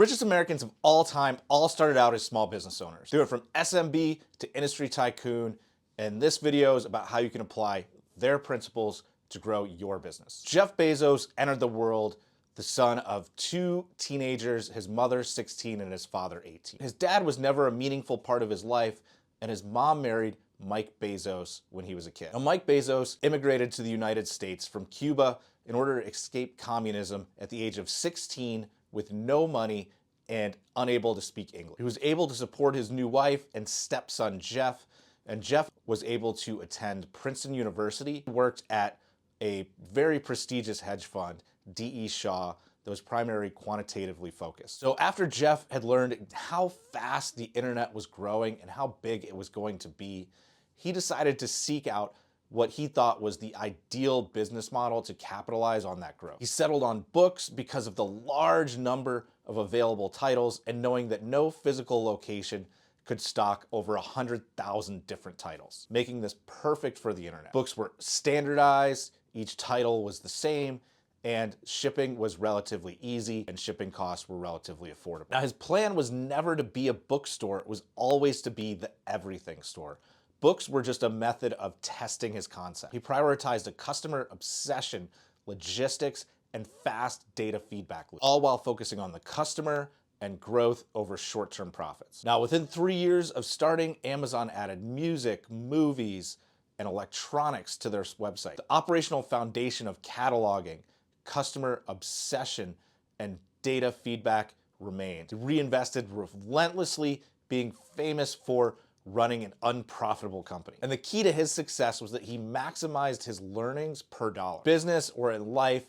richest Americans of all time all started out as small business owners. They went from SMB to industry tycoon, and this video is about how you can apply their principles to grow your business. Jeff Bezos entered the world the son of two teenagers, his mother 16 and his father 18. His dad was never a meaningful part of his life, and his mom married Mike Bezos when he was a kid. Now, Mike Bezos immigrated to the United States from Cuba in order to escape communism at the age of 16 with no money and unable to speak English. He was able to support his new wife and stepson, Jeff, and Jeff was able to attend Princeton University. He worked at a very prestigious hedge fund, D.E. Shaw, that was primarily quantitatively focused. So after Jeff had learned how fast the internet was growing and how big it was going to be, he decided to seek out what he thought was the ideal business model to capitalize on that growth. He settled on books because of the large number of available titles and knowing that no physical location could stock over 100,000 different titles, making this perfect for the internet. Books were standardized, each title was the same, and shipping was relatively easy and shipping costs were relatively affordable. Now, his plan was never to be a bookstore, it was always to be the everything store. Books were just a method of testing his concept. He prioritized a customer obsession, logistics, and fast data feedback loop, all while focusing on the customer and growth over short-term profits. Now, within 3 years of starting, Amazon added music, movies, and electronics to their website. The operational foundation of cataloging, customer obsession, and data feedback remained. He reinvested relentlessly, being famous for running an unprofitable company. And the key to his success was that he maximized his learnings per dollar. Business or in life,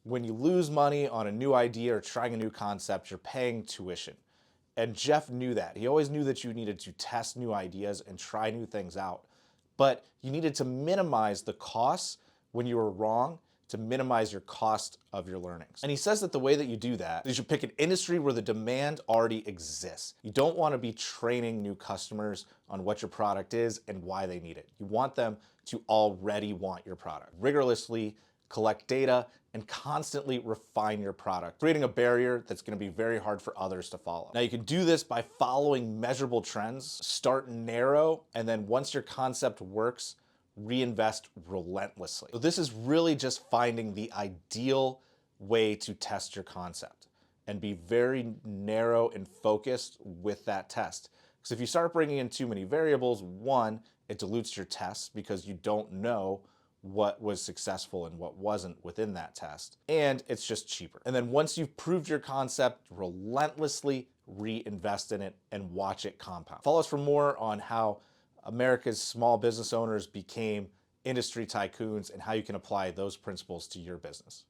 when you lose money on a new idea or trying a new concept, you're paying tuition. And Jeff knew that. He always knew that you needed to test new ideas and try new things out. But you needed to minimize the costs when you were wrong to minimize your cost of your learnings. And he says that the way that you do that, you should pick an industry where the demand already exists. You don't want to be training new customers on what your product is and why they need it. You want them to already want your product. Rigorously collect data and constantly refine your product, creating a barrier that's going to be very hard for others to follow. Now, you can do this by following measurable trends, start narrow, and then once your concept works, reinvest relentlessly. So this is really just finding the ideal way to test your concept and be very narrow and focused with that test. Because if you start bringing in too many variables, one, it dilutes your tests because you don't know what was successful and what wasn't within that test. And it's just cheaper. And then once you've proved your concept, relentlessly reinvest in it and watch it compound. Follow us for more on how America's small business owners became industry tycoons and how you can apply those principles to your business.